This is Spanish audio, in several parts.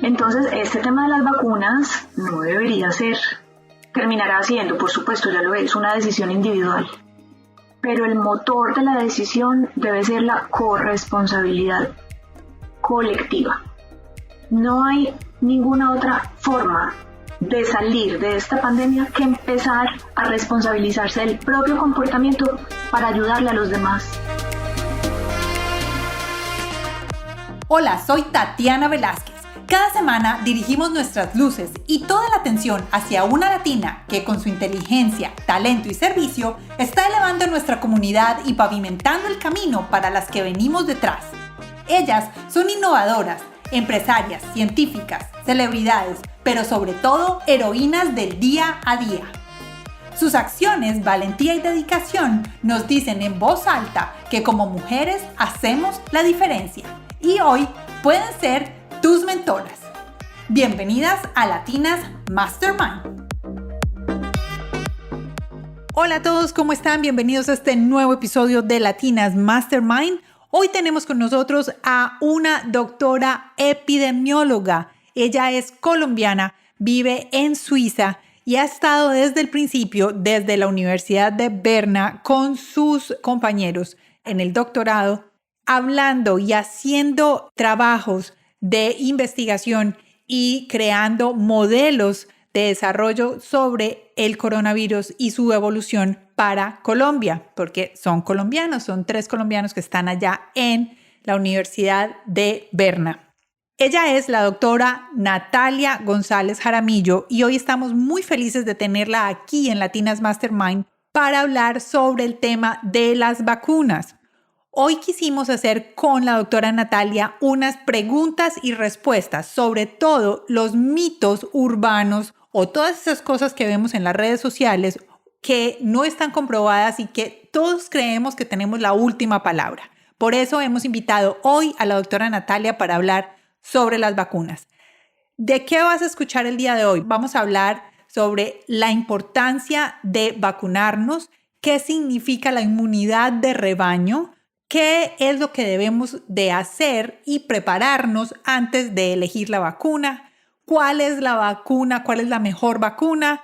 Entonces, este tema de las vacunas no debería ser, terminará siendo, por supuesto, ya lo es, una decisión individual. Pero el motor de la decisión debe ser la corresponsabilidad colectiva. No hay ninguna otra forma de salir de esta pandemia que empezar a responsabilizarse del propio comportamiento para ayudarle a los demás. Hola, soy Tatiana Velázquez. Cada semana dirigimos nuestras luces y toda la atención hacia una latina que con su inteligencia, talento y servicio está elevando nuestra comunidad y pavimentando el camino para las que venimos detrás. Ellas son innovadoras, empresarias, científicas, celebridades, pero sobre todo heroínas del día a día. Sus acciones, valentía y dedicación nos dicen en voz alta que como mujeres hacemos la diferencia y hoy pueden ser tus mentoras. Bienvenidas a Latinas Mastermind. Hola a todos, ¿cómo están? Bienvenidos a este nuevo episodio de Latinas Mastermind. Hoy tenemos con nosotros a una doctora epidemióloga. Ella es colombiana, vive en Suiza y ha estado desde el principio, desde la Universidad de Berna, con sus compañeros en el doctorado, hablando y haciendo trabajos de investigación y creando modelos de desarrollo sobre el coronavirus y su evolución para Colombia, porque son colombianos, son 3 colombianos que están allá en la Universidad de Berna. Ella es la doctora Natalia González Jaramillo y hoy estamos muy felices de tenerla aquí en Latinas Mastermind para hablar sobre el tema de las vacunas. Hoy quisimos hacer con la doctora Natalia unas preguntas y respuestas sobre todo los mitos urbanos o todas esas cosas que vemos en las redes sociales que no están comprobadas y que todos creemos que tenemos la última palabra. Por eso hemos invitado hoy a la doctora Natalia para hablar sobre las vacunas. ¿De qué vas a escuchar el día de hoy? Vamos a hablar sobre la importancia de vacunarnos, qué significa la inmunidad de rebaño, qué es lo que debemos de hacer y prepararnos antes de elegir la vacuna, cuál es la vacuna, cuál es la mejor vacuna,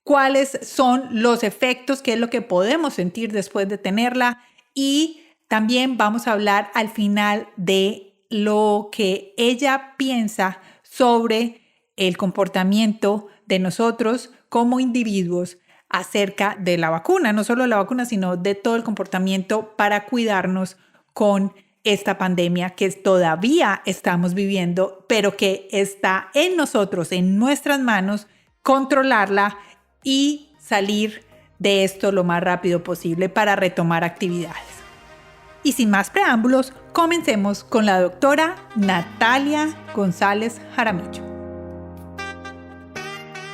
cuáles son los efectos, qué es lo que podemos sentir después de tenerla y también vamos a hablar al final de lo que ella piensa sobre el comportamiento de nosotros como individuos acerca de la vacuna, no solo de la vacuna, sino de todo el comportamiento para cuidarnos con esta pandemia que todavía estamos viviendo, pero que está en nosotros, en nuestras manos, controlarla y salir de esto lo más rápido posible para retomar actividades. Y sin más preámbulos, comencemos con la doctora Natalia González Jaramillo.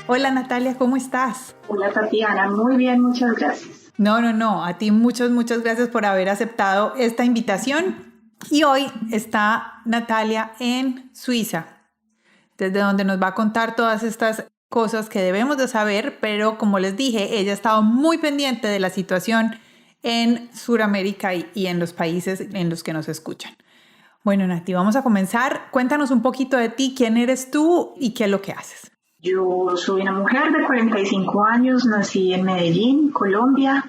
Hola Natalia, ¿cómo estás? Hola Tatiana, muy bien, muchas gracias. No, a ti muchas gracias por haber aceptado esta invitación. Y hoy está Natalia en Suiza, desde donde nos va a contar todas estas cosas que debemos de saber, pero como les dije, ella ha estado muy pendiente de la situación en Sudamérica y en los países en los que nos escuchan. Bueno, Nati, vamos a comenzar. Cuéntanos un poquito de ti, quién eres tú y qué es lo que haces. Yo soy una mujer de 45 años, nací en Medellín, Colombia.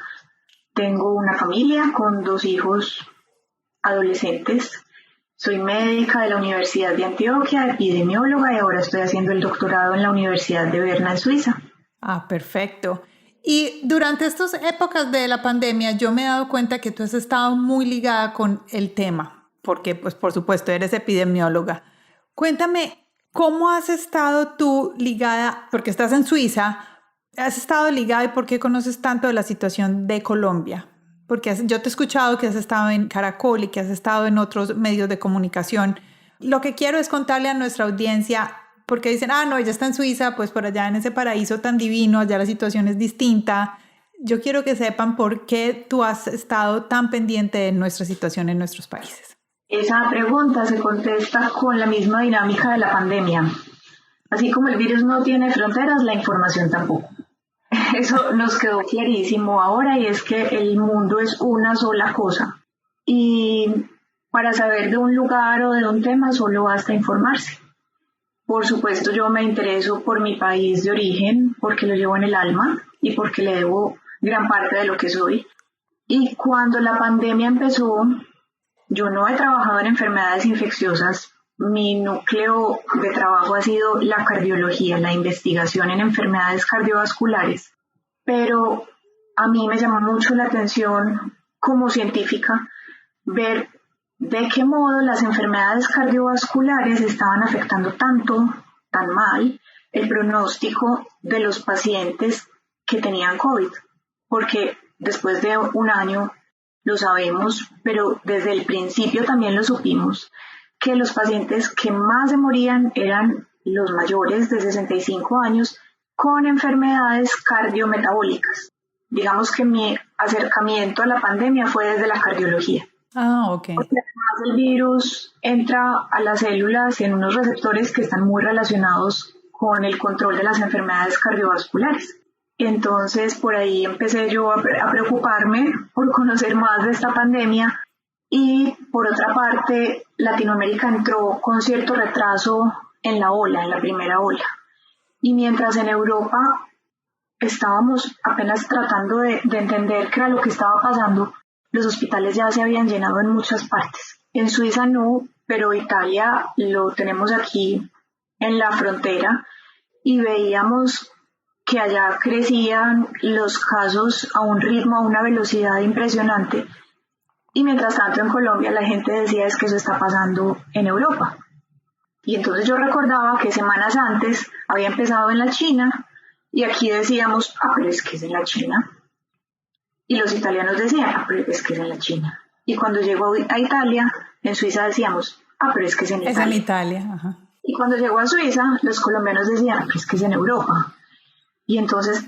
Tengo una familia con 2 hijos adolescentes. Soy médica de la Universidad de Antioquia, epidemióloga y ahora estoy haciendo el doctorado en la Universidad de Berna, en Suiza. Ah, perfecto. Y durante estas épocas de la pandemia yo me he dado cuenta que tú has estado muy ligada con el tema, porque pues por supuesto eres epidemióloga. Cuéntame, ¿cómo has estado tú ligada? Porque estás en Suiza, ¿has estado ligada y por qué conoces tanto de la situación de Colombia? Porque yo te he escuchado que has estado en Caracol y que has estado en otros medios de comunicación. Lo que quiero es contarle a nuestra audiencia, porque dicen, no, ella está en Suiza, pues por allá en ese paraíso tan divino, allá la situación es distinta. Yo quiero que sepan por qué tú has estado tan pendiente de nuestra situación en nuestros países. Esa pregunta se contesta con la misma dinámica de la pandemia. Así como el virus no tiene fronteras, la información tampoco. Eso nos quedó clarísimo ahora y es que el mundo es una sola cosa. Y para saber de un lugar o de un tema solo basta informarse. Por supuesto, yo me intereso por mi país de origen, porque lo llevo en el alma y porque le debo gran parte de lo que soy. Y cuando la pandemia empezó, yo no he trabajado en enfermedades infecciosas. Mi núcleo de trabajo ha sido la cardiología, la investigación en enfermedades cardiovasculares. Pero a mí me llamó mucho la atención como científica ver de qué modo las enfermedades cardiovasculares estaban afectando tan mal el pronóstico de los pacientes que tenían COVID. Porque después de un año lo sabemos, pero desde el principio también lo supimos, que los pacientes que más se morían eran los mayores de 65 años con enfermedades cardiometabólicas. Digamos que mi acercamiento a la pandemia fue desde la cardiología. Ok. Porque además el virus entra a las células en unos receptores que están muy relacionados con el control de las enfermedades cardiovasculares. Entonces, por ahí empecé yo a preocuparme por conocer más de esta pandemia. Y por otra parte, Latinoamérica entró con cierto retraso en la primera ola. Y mientras en Europa estábamos apenas tratando de entender qué era lo que estaba pasando, los hospitales ya se habían llenado en muchas partes. En Suiza no, pero Italia lo tenemos aquí en la frontera y veíamos que allá crecían los casos a un ritmo, a una velocidad impresionante. Y mientras tanto en Colombia la gente decía es que eso está pasando en Europa. Y entonces yo recordaba que semanas antes había empezado en la China y aquí decíamos, pero es que es en la China. Y los italianos decían, pero es que es en la China. Y cuando llegó a Italia, en Suiza decíamos, pero es que es en Italia. Es en Italia, ajá. Y cuando llegó a Suiza, los colombianos decían, es que es en Europa. Y entonces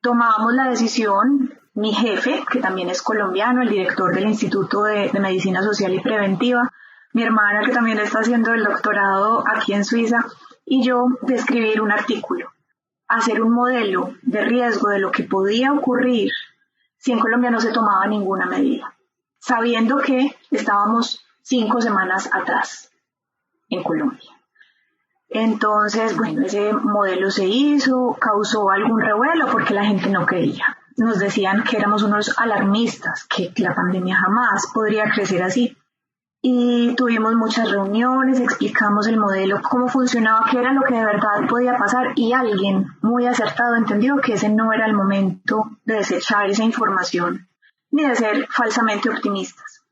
tomábamos la decisión. Mi jefe, que también es colombiano, el director del Instituto de Medicina Social y Preventiva, mi hermana, que también está haciendo el doctorado aquí en Suiza, y yo, de escribir un artículo, hacer un modelo de riesgo de lo que podía ocurrir si en Colombia no se tomaba ninguna medida, sabiendo que estábamos 5 semanas atrás en Colombia. Entonces, bueno, ese modelo se hizo, causó algún revuelo porque la gente no creía. Nos decían que éramos unos alarmistas, que la pandemia jamás podría crecer así. Y tuvimos muchas reuniones, explicamos el modelo, cómo funcionaba, qué era lo que de verdad podía pasar, y alguien muy acertado entendió que ese no era el momento de desechar esa información, ni de ser falsamente optimistas.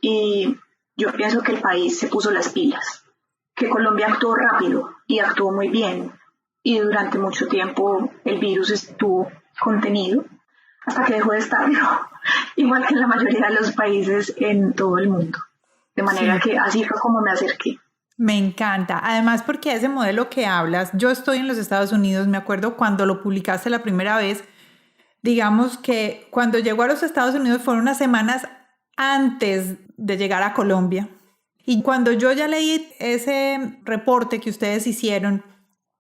Y yo pienso que el país se puso las pilas, que Colombia actuó rápido y actuó muy bien, y durante mucho tiempo el virus estuvo contenido, hasta que dejó de estarlo, igual que en la mayoría de los países en todo el mundo. De manera que así fue como me acerqué. Me encanta. Además, porque ese modelo que hablas, yo estoy en los Estados Unidos, me acuerdo cuando lo publicaste la primera vez, digamos que cuando llegó a los Estados Unidos fueron unas semanas antes de llegar a Colombia. Y cuando yo ya leí ese reporte que ustedes hicieron,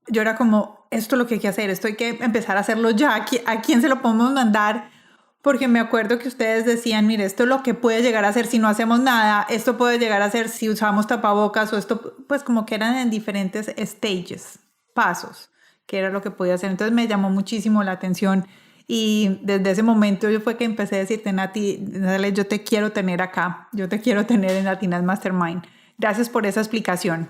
yo era como, esto es lo que hay que hacer, esto hay que empezar a hacerlo ya. ¿A quién se lo podemos mandar? Porque me acuerdo que ustedes decían, mire, esto es lo que puede llegar a ser si no hacemos nada, esto puede llegar a ser si usamos tapabocas, o esto, pues como que eran en diferentes stages, pasos, que era lo que podía hacer. Entonces me llamó muchísimo la atención y desde ese momento yo fue que empecé a decirte, Nati, yo te quiero tener acá, yo te quiero tener en Latinas Mastermind. Gracias por esa explicación.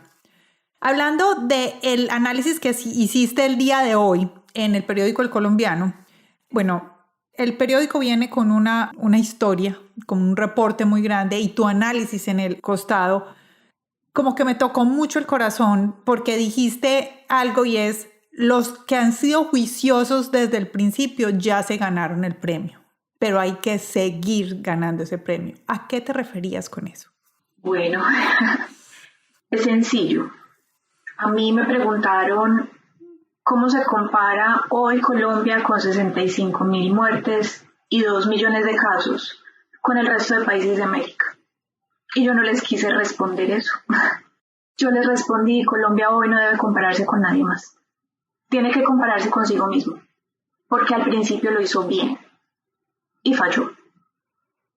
Hablando del análisis que hiciste el día de hoy en el periódico El Colombiano, bueno, el periódico viene con una historia, con un reporte muy grande y tu análisis en el costado, como que me tocó mucho el corazón porque dijiste algo y es, los que han sido juiciosos desde el principio ya se ganaron el premio, pero hay que seguir ganando ese premio. ¿A qué te referías con eso? Bueno, es sencillo. A mí me preguntaron cómo se compara hoy Colombia con 65,000 muertes y 2 millones de casos con el resto de países de América. Y yo no les quise responder eso. Yo les respondí, Colombia hoy no debe compararse con nadie más. Tiene que compararse consigo mismo, porque al principio lo hizo bien y falló.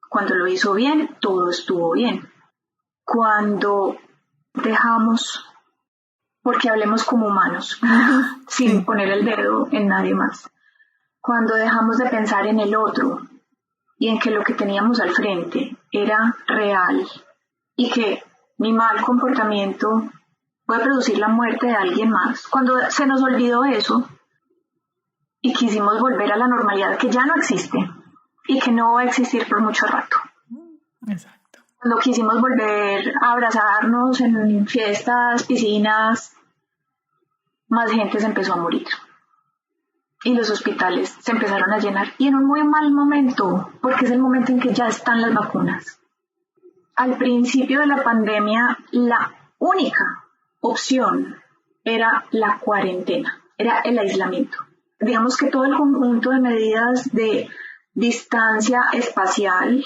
Cuando lo hizo bien, todo estuvo bien. Cuando dejamos porque hablemos como humanos, sin poner el dedo en nadie más. Cuando dejamos de pensar en el otro y en que lo que teníamos al frente era real y que mi mal comportamiento puede producir la muerte de alguien más, cuando se nos olvidó eso y quisimos volver a la normalidad que ya no existe y que no va a existir por mucho rato. Exacto. Cuando quisimos volver a abrazarnos en fiestas, piscinas, más gente se empezó a morir. Y los hospitales se empezaron a llenar. Y en un muy mal momento, porque es el momento en que ya están las vacunas. Al principio de la pandemia, la única opción era la cuarentena, era el aislamiento. Digamos que todo el conjunto de medidas de distancia espacial,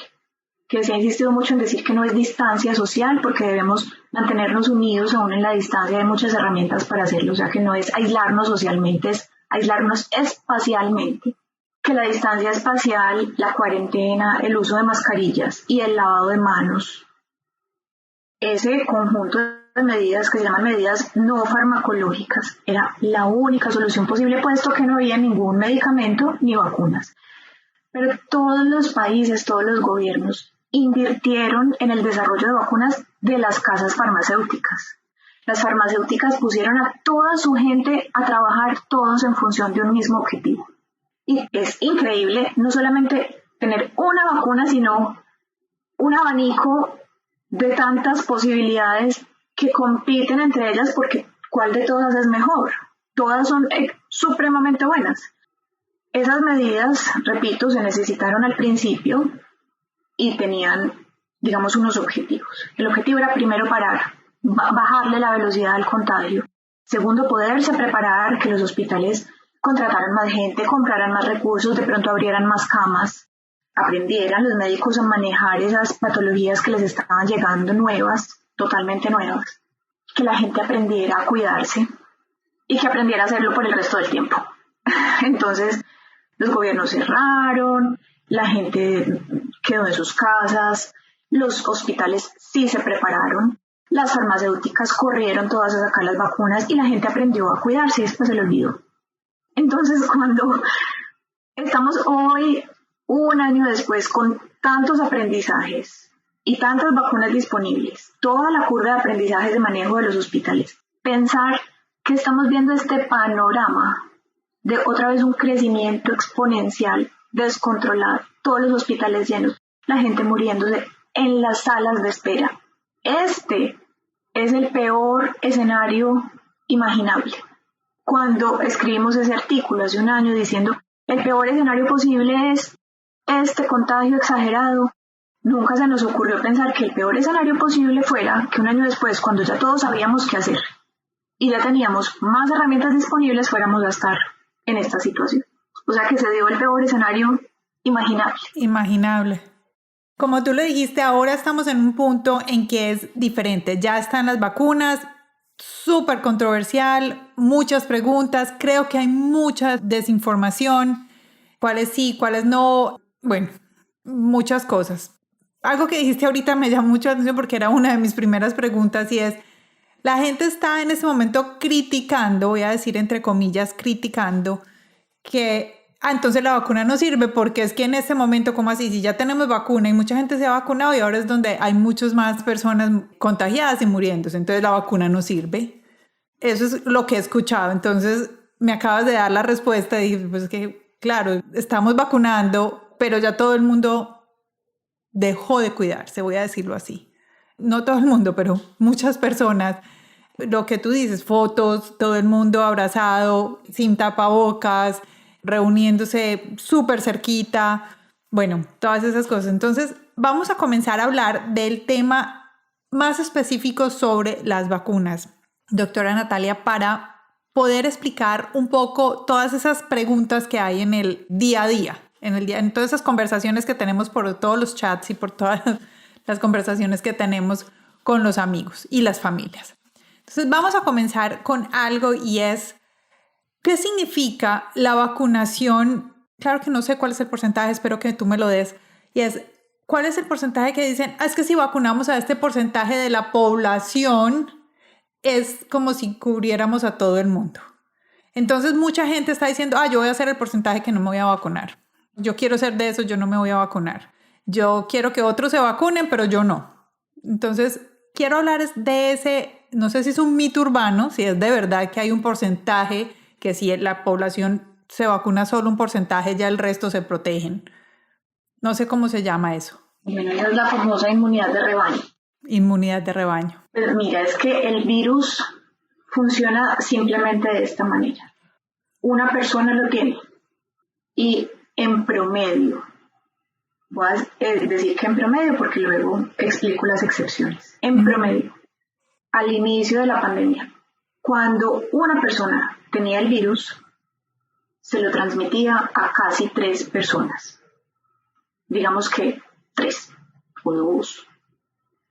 que se ha insistido mucho en decir que no es distancia social, porque debemos mantenernos unidos aún en la distancia, hay muchas herramientas para hacerlo, o sea que no es aislarnos socialmente, es aislarnos espacialmente, que la distancia espacial, la cuarentena, el uso de mascarillas y el lavado de manos, ese conjunto de medidas que se llaman medidas no farmacológicas, era la única solución posible, puesto que no había ningún medicamento ni vacunas. Pero todos los países, todos los gobiernos invirtieron en el desarrollo de vacunas de las casas farmacéuticas. Las farmacéuticas pusieron a toda su gente a trabajar todos en función de un mismo objetivo. Y es increíble no solamente tener una vacuna, sino un abanico de tantas posibilidades que compiten entre ellas porque ¿cuál de todas es mejor? Todas son supremamente buenas. Esas medidas, repito, se necesitaron al principio y tenían, digamos, unos objetivos. El objetivo era primero bajarle la velocidad al contagio. Segundo, poderse preparar, que los hospitales contrataran más gente, compraran más recursos, de pronto abrieran más camas, aprendieran los médicos a manejar esas patologías que les estaban llegando nuevas, totalmente nuevas, que la gente aprendiera a cuidarse y que aprendiera a hacerlo por el resto del tiempo. Entonces, los gobiernos cerraron, la gente quedó en sus casas, los hospitales sí se prepararon, las farmacéuticas corrieron todas a sacar las vacunas y la gente aprendió a cuidarse y después se le olvidó. Entonces, cuando estamos hoy, un año después, con tantos aprendizajes y tantas vacunas disponibles, toda la curva de aprendizaje de manejo de los hospitales, pensar que estamos viendo este panorama de otra vez un crecimiento exponencial, descontrolado, todos los hospitales llenos, la gente muriéndose en las salas de espera. Este es el peor escenario imaginable. Cuando escribimos ese artículo hace un año diciendo el peor escenario posible es este contagio exagerado, nunca se nos ocurrió pensar que el peor escenario posible fuera que un año después, cuando ya todos sabíamos qué hacer y ya teníamos más herramientas disponibles, fuéramos a estar en esta situación. O sea que se dio el peor escenario imaginable. Imaginable. Como tú lo dijiste, ahora estamos en un punto en que es diferente. Ya están las vacunas, súper controversial, muchas preguntas. Creo que hay mucha desinformación. ¿Cuáles sí, cuáles no? Bueno, muchas cosas. Algo que dijiste ahorita me llamó mucho la atención porque era una de mis primeras preguntas y es, la gente está en este momento criticando, voy a decir entre comillas, criticando que entonces la vacuna no sirve porque es que en este momento, ¿cómo así? Si ya tenemos vacuna y mucha gente se ha vacunado y ahora es donde hay muchas más personas contagiadas y muriéndose, entonces la vacuna no sirve. Eso es lo que he escuchado. Entonces me acabas de dar la respuesta y dije, pues que claro, estamos vacunando, pero ya todo el mundo dejó de cuidarse, voy a decirlo así. No todo el mundo, pero muchas personas. Lo que tú dices, fotos, todo el mundo abrazado, sin tapabocas, reuniéndose súper cerquita, bueno, todas esas cosas. Entonces, vamos a comenzar a hablar del tema más específico sobre las vacunas. Doctora Natalia, para poder explicar un poco todas esas preguntas que hay en el día a día, en todas esas conversaciones que tenemos por todos los chats y por todas las conversaciones que tenemos con los amigos y las familias. Entonces vamos a comenzar con algo y es, ¿qué significa la vacunación? Claro que no sé cuál es el porcentaje, espero que tú me lo des. Y es, ¿cuál es el porcentaje que dicen? Es que si vacunamos a este porcentaje de la población, es como si cubriéramos a todo el mundo. Entonces mucha gente está diciendo, yo voy a hacer el porcentaje que no me voy a vacunar. Yo quiero ser de esos, yo no me voy a vacunar. Yo quiero que otros se vacunen, pero yo no. Entonces quiero hablar de ese, no sé si es un mito urbano, si es de verdad que hay un porcentaje, que si la población se vacuna solo un porcentaje, ya el resto se protegen. No sé cómo se llama eso. Bueno, esa es la famosa inmunidad de rebaño. Inmunidad de rebaño. Pues mira, es que el virus funciona simplemente de esta manera. Una persona lo tiene y en promedio, voy a decir que en promedio porque luego explico las excepciones. En promedio, al inicio de la pandemia, cuando una persona tenía el virus, se lo transmitía a casi 3 personas. Digamos que 3 o 2.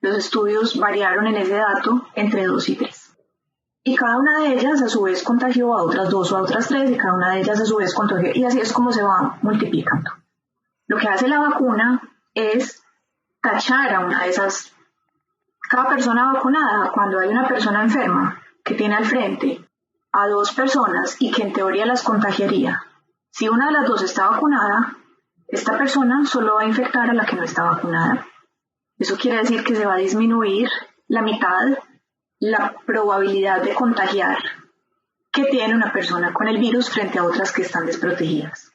Los estudios variaron en ese dato entre 2 y 3. Y cada una de ellas a su vez contagió a otras 2 o a otras 3 y cada una de ellas a su vez contagió. Y así es como se va multiplicando. Lo que hace la vacuna es tachar a una de esas. Cada persona vacunada, cuando hay una persona enferma que tiene al frente a 2 personas y que en teoría las contagiaría, si una de las 2 está vacunada, esta persona solo va a infectar a la que no está vacunada. Eso quiere decir que se va a disminuir la mitad la probabilidad de contagiar que tiene una persona con el virus frente a otras que están desprotegidas.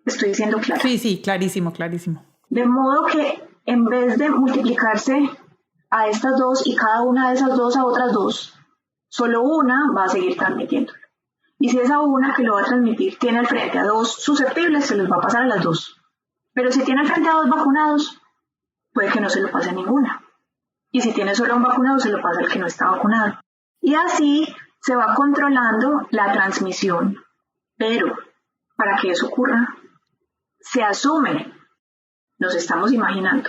¿Estoy diciendo claro? Sí, clarísimo, clarísimo. De modo que en vez de multiplicarse a estas 2 y cada una de esas 2 a otras 2, solo una va a seguir transmitiéndolo. Y si esa una que lo va a transmitir tiene al frente a 2 susceptibles, se los va a pasar a las 2. Pero si tiene al frente a 2 vacunados, puede que no se lo pase a ninguna. Y si tiene solo un vacunado, se lo pasa al que no está vacunado. Y así se va controlando la transmisión. Pero para que eso ocurra, se asume, nos estamos imaginando,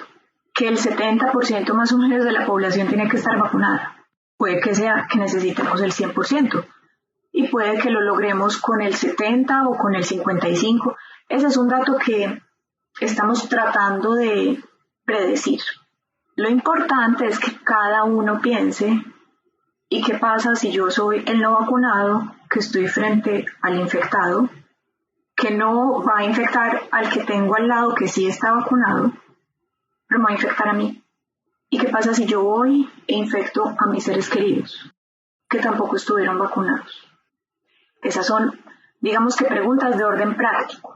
que el 70% más o menos de la población tiene que estar vacunada. Puede que sea que necesitemos el 100%. Y puede que lo logremos con el 70% o con el 55%. Ese es un dato que estamos tratando de predecir. Lo importante es que cada uno piense, ¿y qué pasa si yo soy el no vacunado, que estoy frente al infectado, que no va a infectar al que tengo al lado que sí está vacunado, pero me va a infectar a mí? ¿Y qué pasa si yo voy e infecto a mis seres queridos, que tampoco estuvieron vacunados? Esas son, digamos que preguntas de orden práctico.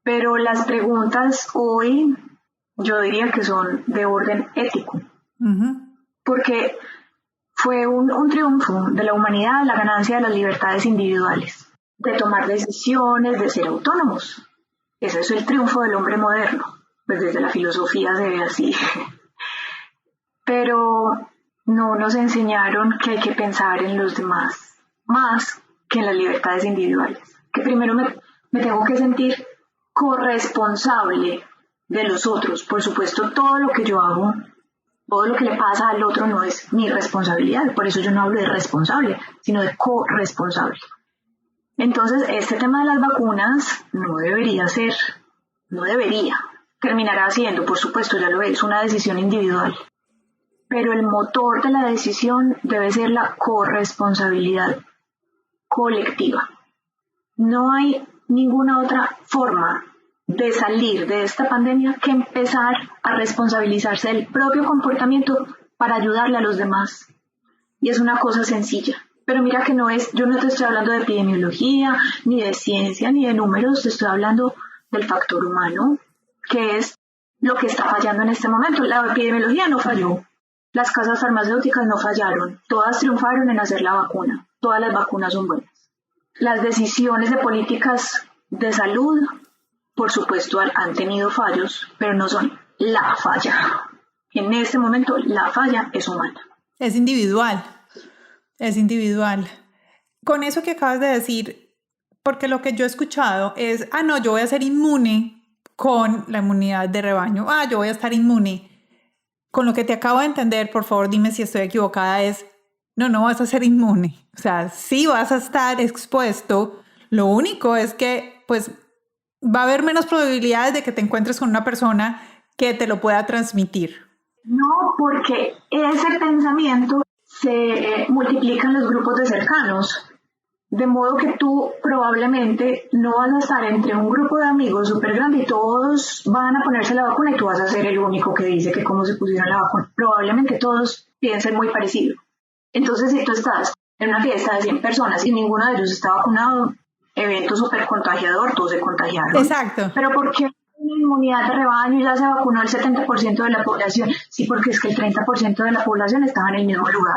Pero las preguntas hoy yo diría que son de orden ético, porque fue un triunfo de la humanidad la ganancia de las libertades individuales, de tomar decisiones, de ser autónomos. Ese es el triunfo del hombre moderno, pues desde la filosofía se ve así. Pero no nos enseñaron que hay que pensar en los demás, más que en las libertades individuales. Que primero me tengo que sentir corresponsable de los otros. Por supuesto, todo lo que yo hago, todo lo que le pasa al otro no es mi responsabilidad. Por eso yo no hablo de responsable, sino de corresponsable. Entonces, este tema de las vacunas no debería, terminará siendo, por supuesto, ya lo es, una decisión individual. Pero el motor de la decisión debe ser la corresponsabilidad colectiva. No hay ninguna otra forma de salir de esta pandemia que empezar a responsabilizarse del propio comportamiento para ayudarle a los demás. Y es una cosa sencilla. Pero mira que yo no te estoy hablando de epidemiología, ni de ciencia, ni de números, te estoy hablando del factor humano, que es lo que está fallando en este momento. La epidemiología no falló, las casas farmacéuticas no fallaron, todas triunfaron en hacer la vacuna, todas las vacunas son buenas. Las decisiones de políticas de salud, por supuesto, han tenido fallos, pero no son la falla. En este momento, la falla es humana. Es individual. Con eso que acabas de decir, porque lo que yo he escuchado es, no, yo voy a ser inmune con la inmunidad de rebaño. Yo voy a estar inmune. Con lo que te acabo de entender, por favor, dime si estoy equivocada, es, no vas a ser inmune. O sea, sí vas a estar expuesto. Lo único es que, pues, va a haber menos probabilidades de que te encuentres con una persona que te lo pueda transmitir. No, porque ese pensamiento se multiplican los grupos de cercanos. De modo que tú probablemente no vas a estar entre un grupo de amigos súper grande y todos van a ponerse la vacuna y tú vas a ser el único que dice que cómo se pusieron la vacuna. Probablemente todos piensen muy parecido. Entonces, si tú estás en una fiesta de 100 personas y ninguno de ellos está vacunado, evento súper contagiador, todos se contagiaron. Exacto. Pero ¿por qué una inmunidad de rebaño ya se vacunó el 70% de la población? Sí, porque es que el 30% de la población estaba en el mismo lugar.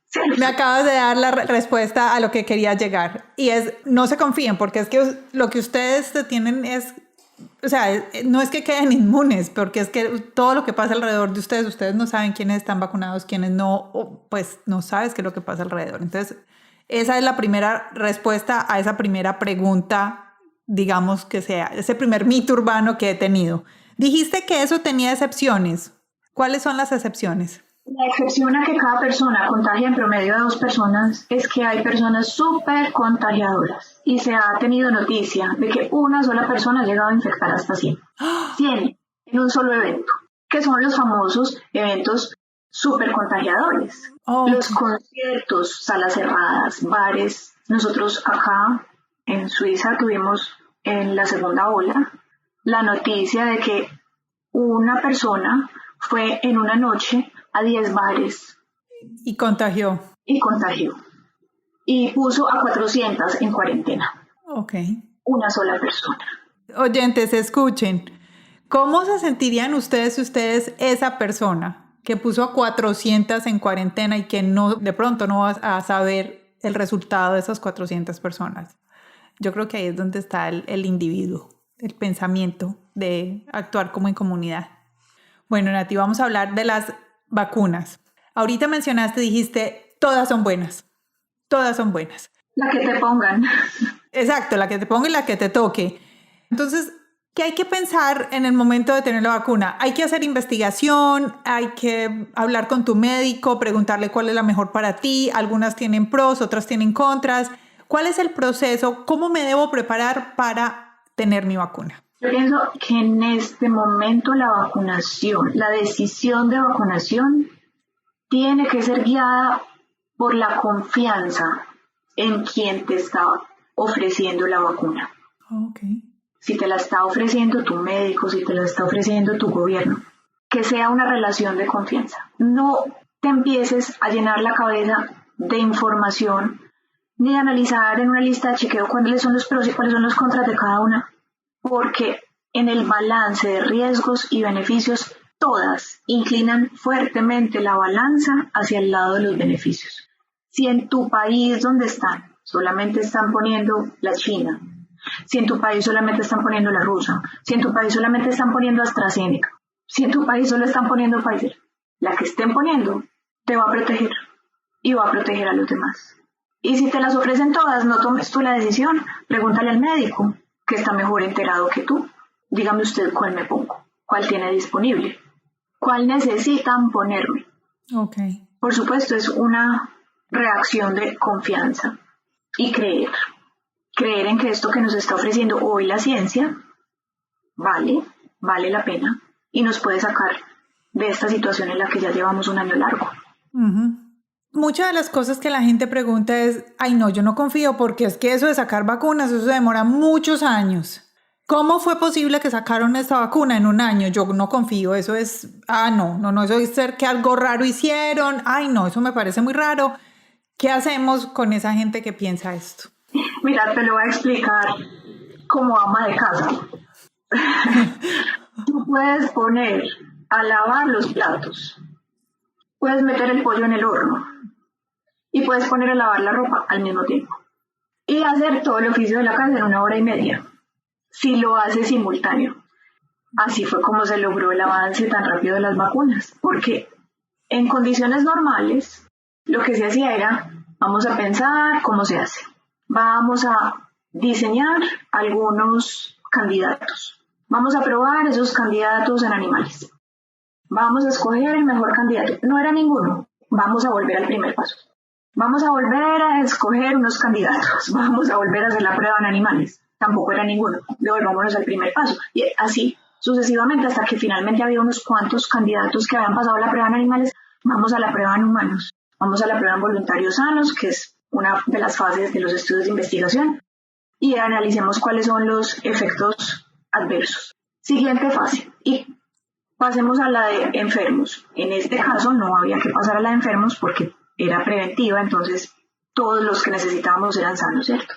Sí. Me acabas de dar la respuesta a lo que quería llegar. Y es, no se confíen, porque es que lo que ustedes tienen es, o sea, no es que queden inmunes, porque es que todo lo que pasa alrededor de ustedes no saben quiénes están vacunados, quiénes no, pues no sabes qué es lo que pasa alrededor. Entonces, esa es la primera respuesta a esa primera pregunta, digamos que sea, ese primer mito urbano que he tenido. Dijiste que eso tenía excepciones. ¿Cuáles son las excepciones? La excepción a que cada persona contagie en promedio a 2 personas es que hay personas súper contagiadoras y se ha tenido noticia de que una sola persona ha llegado a infectar hasta 100. 100 en un solo evento, que son los famosos eventos súper contagiadores. Los conciertos, salas cerradas, bares. Nosotros acá en Suiza tuvimos en la segunda ola la noticia de que una persona fue en una noche a 10 bares. Y contagió. Y puso a 400 en cuarentena. Ok. Una sola persona. Oyentes, escuchen. ¿Cómo se sentirían ustedes si ustedes esa persona que puso a 400 en cuarentena y que no, de pronto no vas a saber el resultado de esas 400 personas? Yo creo que ahí es donde está el individuo, el pensamiento de actuar como en comunidad. Bueno, Nati, vamos a hablar de las vacunas. Ahorita dijiste, todas son buenas. Todas son buenas. La que te pongan. Exacto, la que te ponga y la que te toque. Entonces, ¿qué hay que pensar en el momento de tener la vacuna? Hay que hacer investigación, hay que hablar con tu médico, preguntarle cuál es la mejor para ti. Algunas tienen pros, otras tienen contras. ¿Cuál es el proceso? ¿Cómo me debo preparar para tener mi vacuna? Yo pienso que en este momento la vacunación, la decisión de vacunación tiene que ser guiada por la confianza en quien te está ofreciendo la vacuna. Okay. Si te la está ofreciendo tu médico, si te la está ofreciendo tu gobierno, que sea una relación de confianza. No te empieces a llenar la cabeza de información ni de analizar en una lista de chequeo cuáles son los pros y cuáles son los contras de cada una. Porque en el balance de riesgos y beneficios, todas inclinan fuertemente la balanza hacia el lado de los beneficios. Si en tu país donde están, solamente están poniendo la China, si en tu país solamente están poniendo la rusa, si en tu país solamente están poniendo AstraZeneca, si en tu país solo están poniendo Pfizer, la que estén poniendo te va a proteger y va a proteger a los demás. Y si te las ofrecen todas, no tomes tú la decisión, pregúntale al médico, que está mejor enterado que tú. Dígame usted cuál me pongo, cuál tiene disponible, cuál necesitan ponerme. Okay. Por supuesto, es una reacción de confianza y creer en que esto que nos está ofreciendo hoy la ciencia vale la pena y nos puede sacar de esta situación en la que ya llevamos un año largo. Uh-huh. Muchas de las cosas que la gente pregunta es, ay no, yo no confío porque es que eso de sacar vacunas, eso demora muchos años. ¿Cómo fue posible que sacaron esta vacuna en un año? Yo no confío, eso es, no, eso es ser que algo raro hicieron, ay no, eso me parece muy raro. ¿Qué hacemos con esa gente que piensa esto? Mira, te lo voy a explicar como ama de casa. Tú puedes poner a lavar los platos, puedes meter el pollo en el horno y puedes poner a lavar la ropa al mismo tiempo y hacer todo el oficio de la casa en 1 hora y media, si lo haces simultáneo. Así fue como se logró el avance tan rápido de las vacunas, porque en condiciones normales lo que se hacía era, vamos a pensar cómo se hace, vamos a diseñar algunos candidatos, vamos a probar esos candidatos en animales, vamos a escoger el mejor candidato, no era ninguno, vamos a volver al primer paso. Vamos a volver a escoger unos candidatos, vamos a volver a hacer la prueba en animales, tampoco era ninguno, devolvámonos al primer paso, y así sucesivamente hasta que finalmente había unos cuantos candidatos que habían pasado la prueba en animales, vamos a la prueba en humanos, Vamos a la prueba en voluntarios sanos, que es una de las fases de los estudios de investigación, y analicemos cuáles son los efectos adversos. Siguiente fase, y pasemos a la de enfermos. En este caso no había que pasar a la de enfermos porque era preventiva, entonces todos los que necesitábamos eran sanos, ¿cierto?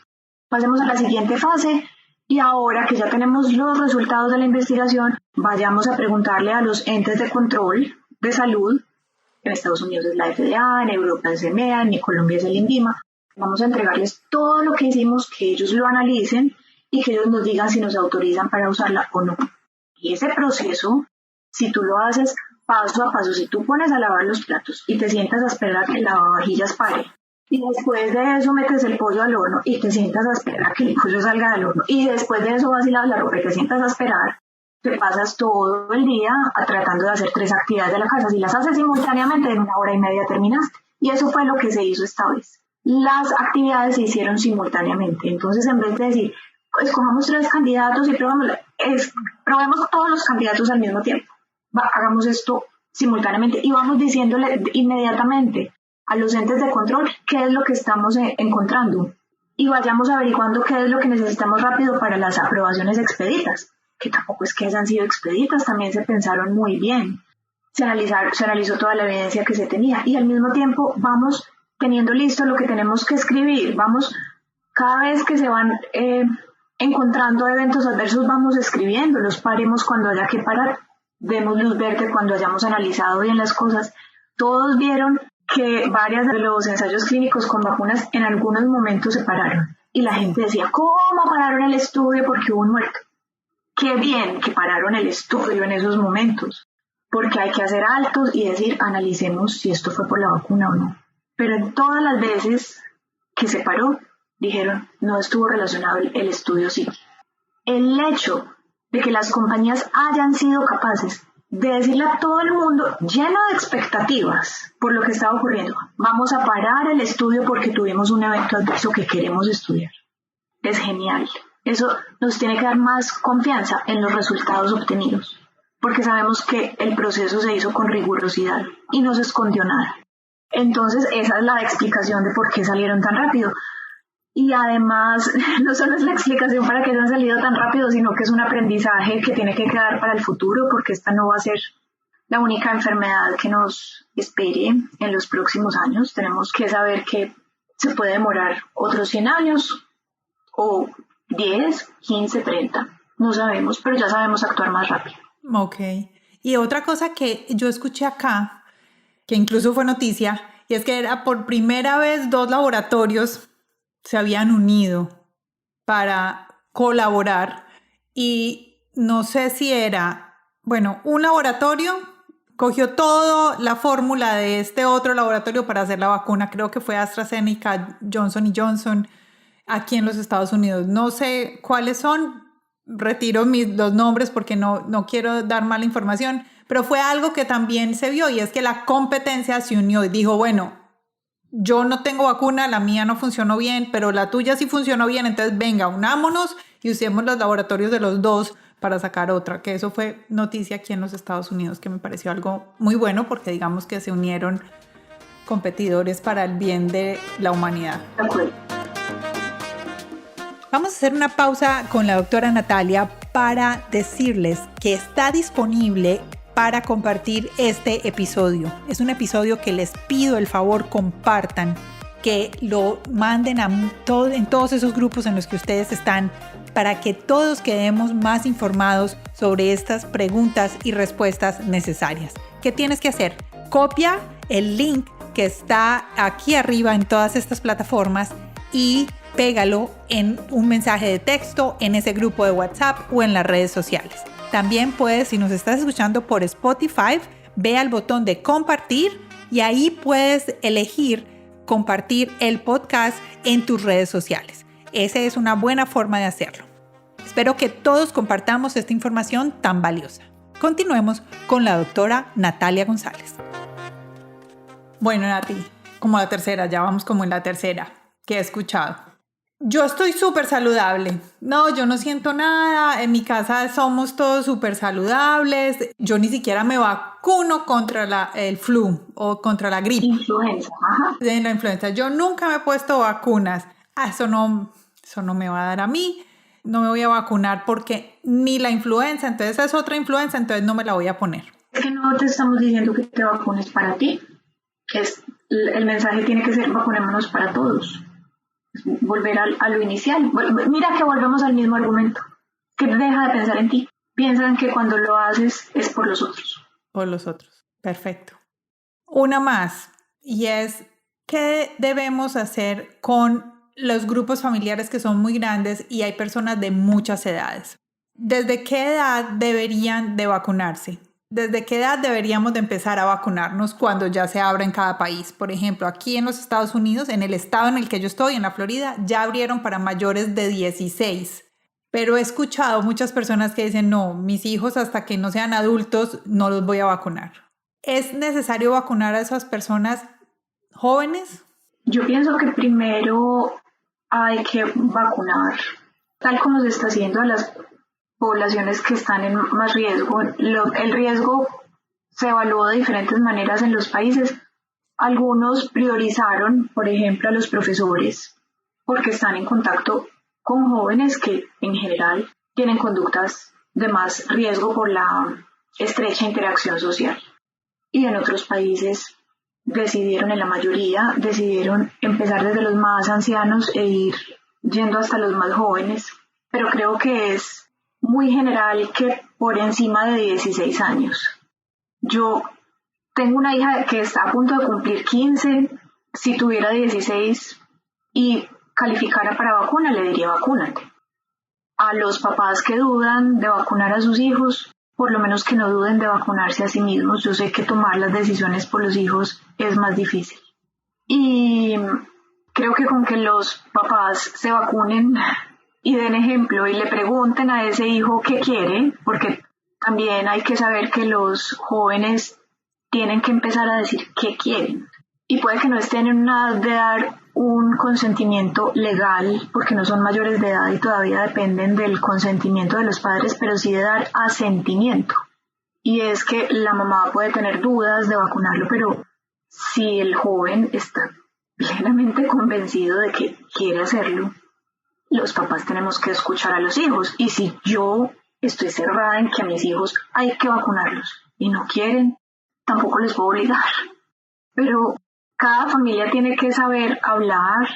Pasemos a la siguiente fase, y ahora que ya tenemos los resultados de la investigación, vayamos a preguntarle a los entes de control de salud. En Estados Unidos es la FDA, en Europa es EMEA, en Colombia es el INVIMA. Vamos a entregarles todo lo que hicimos, que ellos lo analicen y que ellos nos digan si nos autorizan para usarla o no. Y ese proceso, si tú lo haces paso a paso, si tú pones a lavar los platos y te sientas a esperar a que el lavavajillas pare, y después de eso metes el pollo al horno y te sientas a esperar a que el pollo salga del horno, y después de eso vas y lavas la ropa y te sientas a esperar, te pasas todo el día tratando de hacer 3 actividades de la casa. Si las haces simultáneamente, en 1 hora y media terminaste. Y eso fue lo que se hizo esta vez. Las actividades se hicieron simultáneamente. Entonces, en vez de decir, escojamos 3 candidatos y probemos todos los candidatos al mismo tiempo, hagamos esto simultáneamente y vamos diciéndole inmediatamente a los entes de control qué es lo que estamos encontrando y vayamos averiguando qué es lo que necesitamos rápido para las aprobaciones expeditas, que tampoco es que hayan sido expeditas, también se pensaron muy bien. Se analizó toda la evidencia que se tenía y al mismo tiempo vamos teniendo listo lo que tenemos que escribir. Vamos, cada vez que se van encontrando eventos adversos, vamos escribiéndolos. Paremos cuando haya que parar, demos luz verde cuando hayamos analizado bien las cosas. Todos vieron que varios de los ensayos clínicos con vacunas en algunos momentos se pararon y la gente decía, ¿cómo pararon el estudio? Porque hubo un muerto. Qué bien que pararon el estudio en esos momentos, porque hay que hacer altos y decir, analicemos si esto fue por la vacuna o no. Pero en todas las veces que se paró, dijeron, no estuvo relacionado el estudio, sí. El hecho de que las compañías hayan sido capaces de decirle a todo el mundo, lleno de expectativas por lo que estaba ocurriendo, vamos a parar el estudio porque tuvimos un evento adverso que queremos estudiar. Es genial. Eso nos tiene que dar más confianza en los resultados obtenidos, porque sabemos que el proceso se hizo con rigurosidad y no se escondió nada. Entonces, esa es la explicación de por qué salieron tan rápido. Y además, no solo es la explicación para que hayan salido tan rápido, sino que es un aprendizaje que tiene que quedar para el futuro, porque esta no va a ser la única enfermedad que nos espere en los próximos años. Tenemos que saber que se puede demorar otros 100 años o 10, 15, 30. No sabemos, pero ya sabemos actuar más rápido. Ok. Y otra cosa que yo escuché acá, que incluso fue noticia, y es que era por primera vez 2 laboratorios se habían unido para colaborar y no sé si era, bueno, un laboratorio cogió toda la fórmula de este otro laboratorio para hacer la vacuna, creo que fue AstraZeneca, Johnson & Johnson, aquí en los Estados Unidos. No sé cuáles son, retiro los nombres porque no quiero dar mala información, pero fue algo que también se vio y es que la competencia se unió y dijo, bueno, yo no tengo vacuna, la mía no funcionó bien, pero la tuya sí funcionó bien, entonces venga, unámonos y usemos los laboratorios de los 2 para sacar otra, que eso fue noticia aquí en los Estados Unidos, que me pareció algo muy bueno porque digamos que se unieron competidores para el bien de la humanidad. Vamos a hacer una pausa con la doctora Natalia para decirles que está disponible para compartir este episodio. Es un episodio que les pido el favor compartan, que lo manden en todos esos grupos en los que ustedes están para que todos quedemos más informados sobre estas preguntas y respuestas necesarias. ¿Qué tienes que hacer? Copia el link que está aquí arriba en todas estas plataformas y pégalo en un mensaje de texto en ese grupo de WhatsApp o en las redes sociales. También puedes, si nos estás escuchando por Spotify, ve al botón de compartir y ahí puedes elegir compartir el podcast en tus redes sociales. Esa es una buena forma de hacerlo. Espero que todos compartamos esta información tan valiosa. Continuemos con la doctora Natalia González. Bueno, Nati, como la tercera, ya vamos como en la tercera que he escuchado. Yo estoy súper saludable. No, yo no siento nada. En mi casa somos todos súper saludables. Yo ni siquiera me vacuno contra el flu o contra la gripe. Influenza, ajá. De la influenza. Yo nunca me he puesto vacunas. Eso no me va a dar a mí. No me voy a vacunar porque ni la influenza, entonces es otra influenza, entonces no me la voy a poner. Es que no te estamos diciendo que te vacunes para ti. El mensaje tiene que ser vacunémonos para todos. Volver a lo inicial. Mira que volvemos al mismo argumento. Que deja de pensar en ti. Piensa en que cuando lo haces es por los otros. Por los otros. Perfecto. Una más. Y es, ¿qué debemos hacer con los grupos familiares que son muy grandes y hay personas de muchas edades? ¿Desde qué edad deberían de vacunarse? ¿Desde qué edad deberíamos de empezar a vacunarnos cuando ya se abra en cada país? Por ejemplo, aquí en los Estados Unidos, en el estado en el que yo estoy, en la Florida, ya abrieron para mayores de 16. Pero he escuchado muchas personas que dicen, no, mis hijos hasta que no sean adultos no los voy a vacunar. ¿Es necesario vacunar a esas personas jóvenes? Yo pienso que primero hay que vacunar, tal como se está haciendo a las poblaciones que están en más riesgo. El riesgo se evaluó de diferentes maneras en los países. Algunos priorizaron, por ejemplo, a los profesores, porque están en contacto con jóvenes que en general tienen conductas de más riesgo por la estrecha interacción social. Y en otros países en la mayoría, decidieron empezar desde los más ancianos e ir yendo hasta los más jóvenes. Pero creo que es muy general que por encima de 16 años. Yo tengo una hija que está a punto de cumplir 15. Si tuviera 16 y calificara para vacuna, le diría vacúnate. A los papás que dudan de vacunar a sus hijos, por lo menos que no duden de vacunarse a sí mismos. Yo sé que tomar las decisiones por los hijos es más difícil. Y creo que con que los papás se vacunen y den ejemplo y le pregunten a ese hijo qué quiere, porque también hay que saber que los jóvenes tienen que empezar a decir qué quieren. Y puede que no estén en una edad de dar un consentimiento legal, porque no son mayores de edad y todavía dependen del consentimiento de los padres, pero sí de dar asentimiento. Y es que la mamá puede tener dudas de vacunarlo, pero si el joven está plenamente convencido de que quiere hacerlo, los papás tenemos que escuchar a los hijos. Y si yo estoy cerrada en que a mis hijos hay que vacunarlos y no quieren, tampoco les puedo obligar. Pero cada familia tiene que saber hablar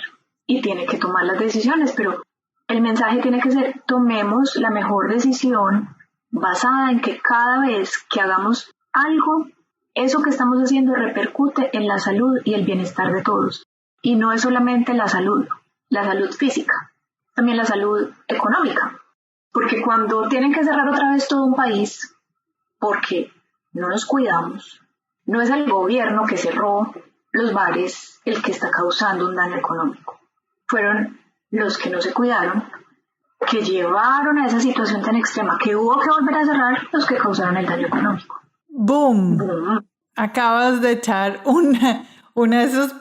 y tiene que tomar las decisiones, pero el mensaje tiene que ser: tomemos la mejor decisión basada en que cada vez que hagamos algo, eso que estamos haciendo repercute en la salud y el bienestar de todos. Y no es solamente la salud física, también la salud económica. Porque cuando tienen que cerrar otra vez todo un país porque no nos cuidamos, no es el gobierno que cerró los bares el que está causando un daño económico. Fueron los que no se cuidaron, que llevaron a esa situación tan extrema que hubo que volver a cerrar, los que causaron el daño económico. ¡Boom! ¡Boom! Acabas de echar una de esos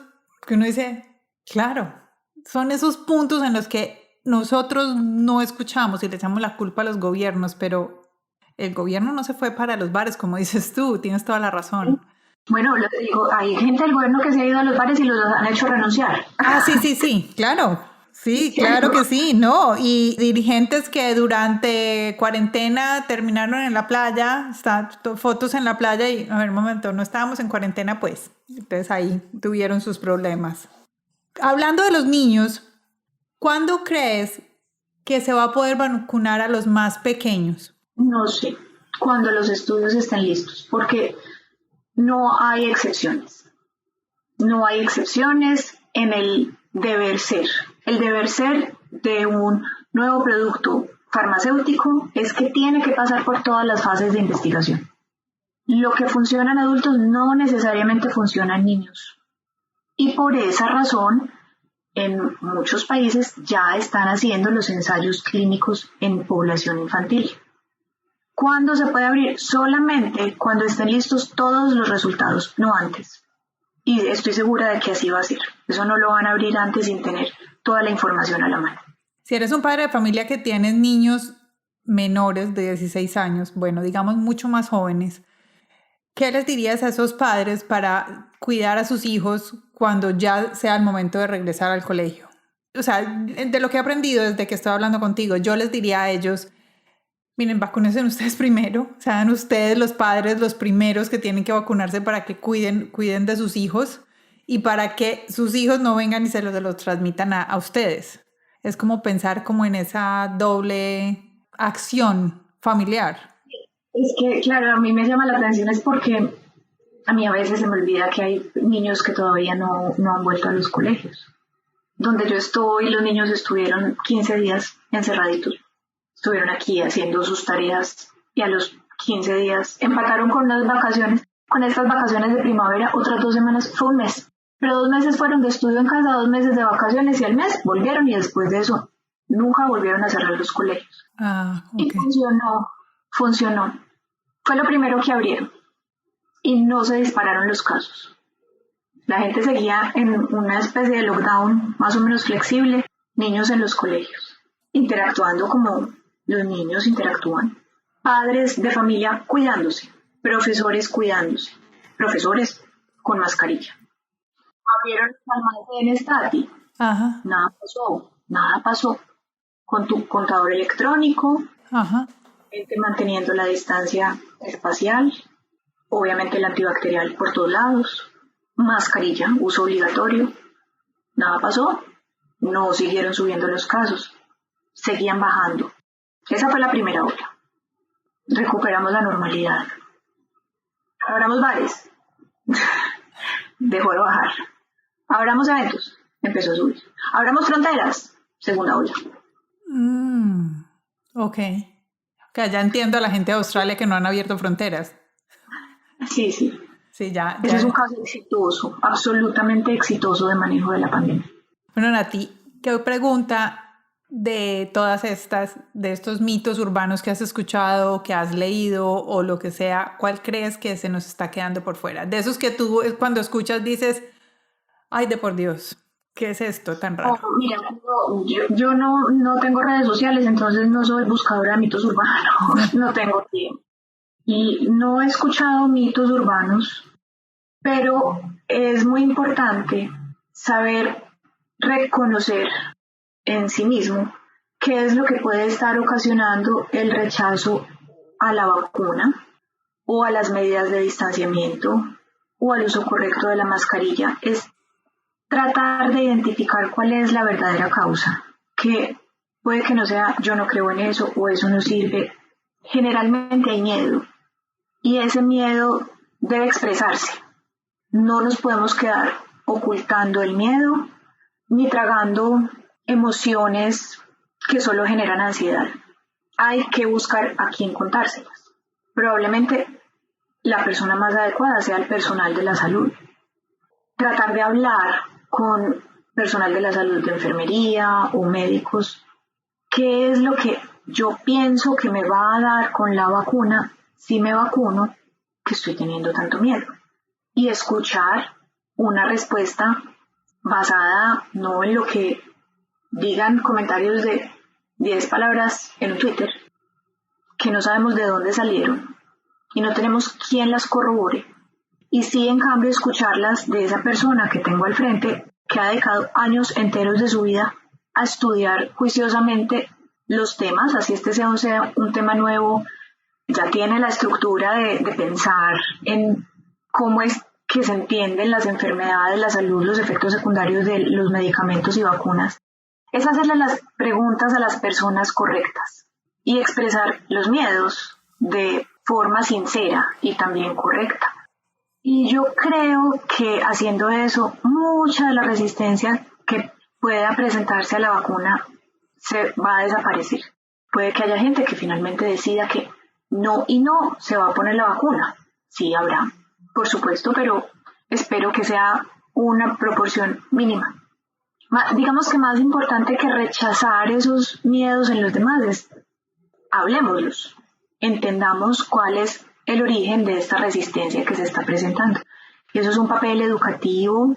que uno dice, claro, son esos puntos en los que nosotros no escuchamos y le echamos la culpa a los gobiernos, pero el gobierno no se fue para los bares, como dices tú, tienes toda la razón. Bueno, lo digo, hay gente del gobierno que se ha ido a los bares y los han hecho renunciar. Ah, sí, claro. Sí, claro que sí, ¿no? Y dirigentes que durante cuarentena terminaron en la playa, fotos en la playa y, a ver, un momento, no estábamos en cuarentena, pues. Entonces ahí tuvieron sus problemas. Hablando de los niños, ¿cuándo crees que se va a poder vacunar a los más pequeños? No sé, cuando los estudios estén listos, porque no hay excepciones. No hay excepciones en el deber ser. El deber ser de un nuevo producto farmacéutico es que tiene que pasar por todas las fases de investigación. Lo que funciona en adultos no necesariamente funciona en niños. Y por esa razón, en muchos países ya están haciendo los ensayos clínicos en población infantil. ¿Cuándo se puede abrir? Solamente cuando estén listos todos los resultados, no antes. Y estoy segura de que así va a ser. Eso no lo van a abrir antes sin tener toda la información a la mano. Si eres un padre de familia que tienes niños menores de 16 años, bueno, digamos mucho más jóvenes, ¿Qué les dirías a esos padres para cuidar a sus hijos cuando ya sea el momento de regresar al colegio? O sea, de lo que he aprendido desde que estoy hablando contigo, yo les diría a ellos, miren, vacúnense ustedes primero, sean ustedes los padres los primeros que tienen que vacunarse para que cuiden de sus hijos y para que sus hijos no vengan y se los transmitan a ustedes. Es como pensar como en esa doble acción familiar. Es que, claro, a mí me llama la atención es porque a mí a veces se me olvida que hay niños que todavía no han vuelto a los colegios. Donde yo estoy, los niños estuvieron 15 días encerraditos. Estuvieron aquí haciendo sus tareas y a los 15 días empataron con unas vacaciones. Con estas vacaciones de primavera, otras 2 semanas, fue un mes. Pero 2 meses fueron de estudio en casa, 2 meses de vacaciones y al mes volvieron y después de eso nunca volvieron a cerrar los colegios. Okay. Y funcionó. Fue lo primero que abrieron y no se dispararon los casos. La gente seguía en una especie de lockdown más o menos flexible, niños en los colegios, interactuando como los niños interactúan, padres de familia cuidándose, profesores cuidándose, profesores con mascarilla. Abrieron el almacén Stati, nada pasó. Con tu contador electrónico, gente manteniendo la distancia espacial, obviamente el antibacterial por todos lados, mascarilla, uso obligatorio, nada pasó, no siguieron subiendo los casos, seguían bajando. Esa fue la primera ola. Recuperamos la normalidad. Abramos bares, dejó de bajar. Abramos eventos, empezó a subir. Abramos fronteras, segunda ola. Ok, ya entiendo a la gente de Australia que no han abierto fronteras. Sí. Sí, ya. Ese es un caso exitoso, absolutamente exitoso de manejo de la pandemia. Bueno, Nati, ¿qué pregunta de todas de estos mitos urbanos que has escuchado, que has leído o lo que sea, cuál crees que se nos está quedando por fuera? De esos que tú cuando escuchas dices, ay, de por Dios, ¿qué es esto tan raro? Mira, yo no tengo redes sociales, entonces no soy buscadora de mitos urbanos, no tengo tiempo. Y no he escuchado mitos urbanos, pero es muy importante saber reconocer en sí mismo qué es lo que puede estar ocasionando el rechazo a la vacuna o a las medidas de distanciamiento o al uso correcto de la mascarilla. Es tratar de identificar cuál es la verdadera causa, que puede que no sea yo no creo en eso o eso no sirve. Generalmente hay miedo y ese miedo debe expresarse. No nos podemos quedar ocultando el miedo ni tragando emociones que solo generan ansiedad. Hay que buscar a quién contárselas. Probablemente la persona más adecuada sea el personal de la salud. Tratar de hablar con personal de la salud, de enfermería o médicos, qué es lo que yo pienso que me va a dar con la vacuna si me vacuno, que estoy teniendo tanto miedo. Y escuchar una respuesta basada no en lo que digan comentarios de 10 palabras en un Twitter, que no sabemos de dónde salieron y no tenemos quién las corrobore. Y sí, en cambio, escucharlas de esa persona que tengo al frente, que ha dedicado años enteros de su vida a estudiar juiciosamente los temas, así sea un tema nuevo, ya tiene la estructura de pensar en cómo es que se entienden las enfermedades, la salud, los efectos secundarios de los medicamentos y vacunas. Es hacerle las preguntas a las personas correctas y expresar los miedos de forma sincera y también correcta. Y yo creo que haciendo eso, mucha de la resistencia que pueda presentarse a la vacuna se va a desaparecer. Puede que haya gente que finalmente decida que no se va a poner la vacuna. Sí, habrá, por supuesto, pero espero que sea una proporción mínima. Digamos que más importante que rechazar esos miedos en los demás es hablemoslos, entendamos cuál es el origen de esta resistencia que se está presentando. Y eso es un papel educativo,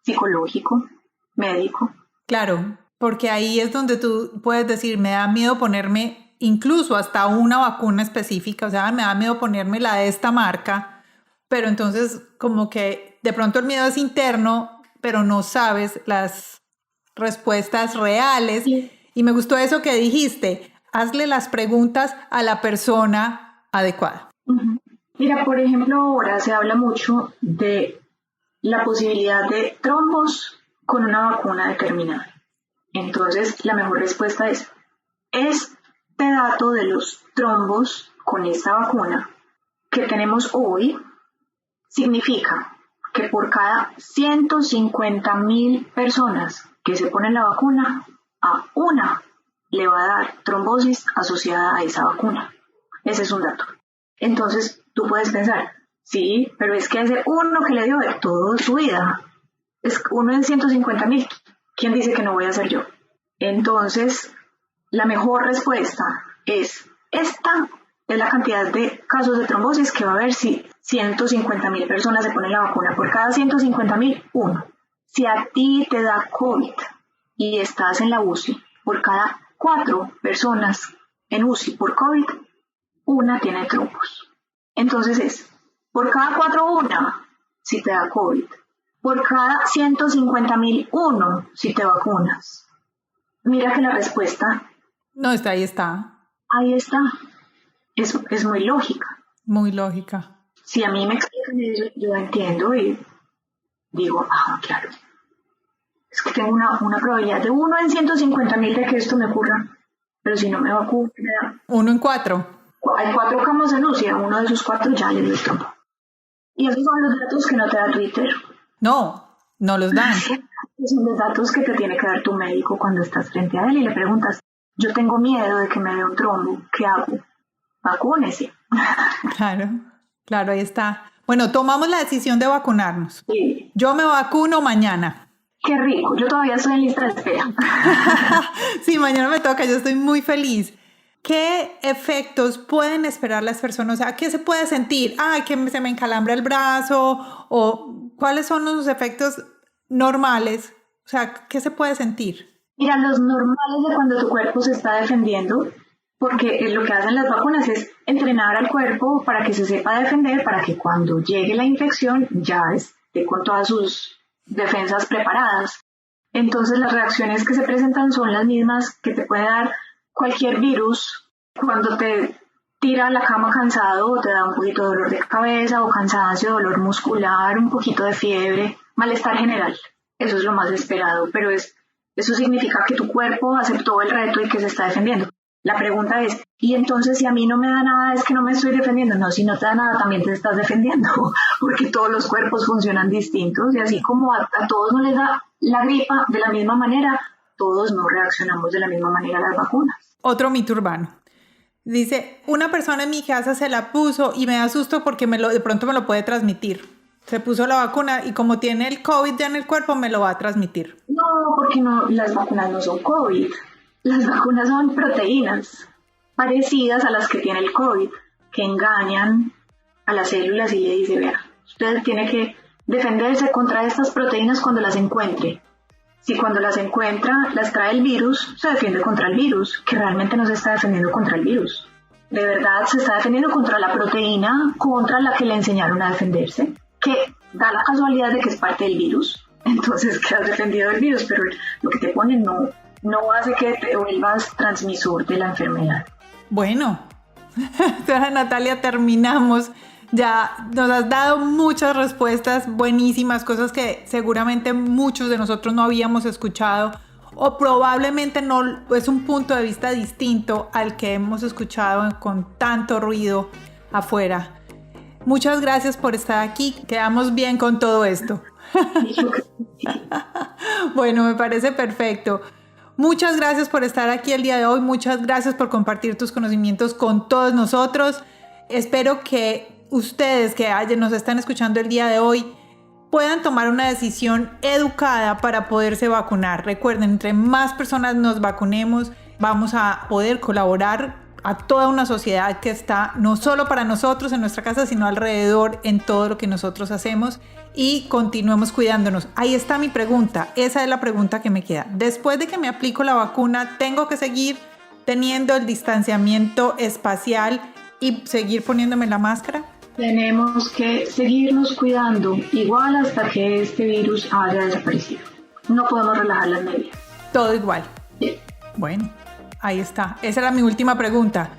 psicológico, médico. Claro, porque ahí es donde tú puedes decir, me da miedo ponerme incluso hasta una vacuna específica, o sea, me da miedo ponerme la de esta marca, pero entonces como que de pronto el miedo es interno, pero no sabes las respuestas reales. Sí. Y me gustó eso que dijiste, hazle las preguntas a la persona adecuada. Ujú. Mira, por ejemplo, ahora se habla mucho de la posibilidad de trombos con una vacuna determinada. Entonces, la mejor respuesta es, este dato de los trombos con esta vacuna que tenemos hoy significa que por cada 150,000 personas que se ponen la vacuna, a una le va a dar trombosis asociada a esa vacuna. Ese es un dato. Entonces, tú puedes pensar, sí, pero es que ese uno que le dio de toda su vida, es uno en 150,000. ¿Quién dice que no voy a ser yo? Entonces, la mejor respuesta es, esta es la cantidad de casos de trombosis que va a haber si 150,000 personas se ponen la vacuna. Por cada 150,000, uno. Si a ti te da COVID y estás en la UCI, por cada 4 personas en UCI por COVID, una tiene trombos. Entonces es, por cada 4, una si te da COVID. Por cada 150,000, uno si te vacunas. Mira que la respuesta... No, está ahí está. Ahí está. Es muy lógica. Muy lógica. Si a mí me explican eso, yo entiendo y digo, claro. Es que tengo una probabilidad de 1 en 150,000 de que esto me ocurra. Pero si no me vacuno... 1 en 4. Hay 4 camas en UCI, a uno de esos 4 ya le dio trombo. Y esos son los datos que no te da Twitter. No los dan. Son los datos que te tiene que dar tu médico cuando estás frente a él y le preguntas, yo tengo miedo de que me dé un trombo, ¿qué hago? Vacúnese. Claro, ahí está. Bueno, tomamos la decisión de vacunarnos. Sí. Yo me vacuno mañana. Qué rico, yo todavía estoy en lista de espera. Sí, mañana me toca, yo estoy muy feliz. ¿Qué efectos pueden esperar las personas? O sea, ¿qué se puede sentir? Que se me encalambra el brazo, o ¿cuáles son los efectos normales? O sea, ¿qué se puede sentir? Mira, los normales de cuando tu cuerpo se está defendiendo, porque lo que hacen las vacunas es entrenar al cuerpo para que se sepa defender, para que cuando llegue la infección ya esté con todas sus defensas preparadas. Entonces las reacciones que se presentan son las mismas que te puede dar cualquier virus cuando te tira a la cama cansado o te da un poquito de dolor de cabeza o cansancio, dolor muscular, un poquito de fiebre, malestar general. Eso es lo más esperado, pero eso significa que tu cuerpo aceptó el reto y que se está defendiendo. La pregunta es, ¿y entonces si a mí no me da nada es que no me estoy defendiendo? No, si no te da nada también te estás defendiendo, porque todos los cuerpos funcionan distintos y así como a todos no les da la gripa de la misma manera, todos no reaccionamos de la misma manera a las vacunas. Otro mito urbano. Dice, una persona en mi casa se la puso y me da susto porque de pronto me lo puede transmitir. Se puso la vacuna y como tiene el COVID ya en el cuerpo, me lo va a transmitir. No, porque no, las vacunas no son COVID. Las vacunas son proteínas parecidas a las que tiene el COVID, que engañan a las células y le dice, vea, usted tiene que defenderse contra estas proteínas cuando las encuentre. Si cuando las encuentra, las trae el virus, se defiende contra el virus, que realmente no se está defendiendo contra el virus. De verdad se está defendiendo contra la proteína contra la que le enseñaron a defenderse, que da la casualidad de que es parte del virus. Entonces quedas defendido del virus, pero lo que te ponen no hace que te vuelvas transmisor de la enfermedad. Bueno, doctora Natalia, terminamos. Ya nos has dado muchas respuestas buenísimas, cosas que seguramente muchos de nosotros no habíamos escuchado o probablemente no es un punto de vista distinto al que hemos escuchado con tanto ruido afuera. Muchas gracias por estar aquí. Quedamos bien con todo esto. Bueno, me parece perfecto. Muchas gracias por estar aquí el día de hoy. Muchas gracias por compartir tus conocimientos con todos nosotros. Espero que ustedes que nos están escuchando el día de hoy puedan tomar una decisión educada para poderse vacunar. Recuerden, entre más personas nos vacunemos, vamos a poder colaborar a toda una sociedad que está no solo para nosotros en nuestra casa, sino alrededor en todo lo que nosotros hacemos, y continuemos cuidándonos. Ahí está mi pregunta, esa es la pregunta que me queda. Después de que me aplico la vacuna, ¿tengo que seguir teniendo el distanciamiento espacial y seguir poniéndome la máscara? Tenemos que seguirnos cuidando igual hasta que este virus haya desaparecido. No podemos relajar las medidas. Todo igual. Sí. Bueno, ahí está. Esa era mi última pregunta.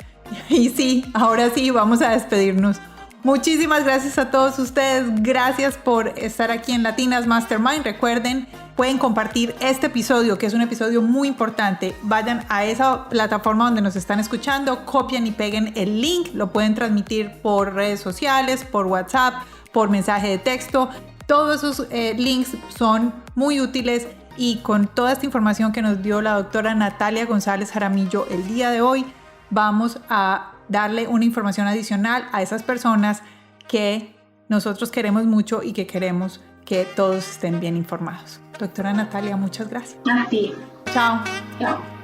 Y sí, ahora sí, vamos a despedirnos. Muchísimas gracias a todos ustedes. Gracias por estar aquí en Latinas Mastermind. Recuerden, pueden compartir este episodio, que es un episodio muy importante. Vayan a esa plataforma donde nos están escuchando, copian y peguen el link. Lo pueden transmitir por redes sociales, por WhatsApp, por mensaje de texto. Todos esos links son muy útiles, y con toda esta información que nos dio la doctora Natalia González Jaramillo el día de hoy, vamos a darle una información adicional a esas personas que nosotros queremos mucho y que queremos que todos estén bien informados. Doctora Natalia, muchas gracias. A ti. Chao. Chao.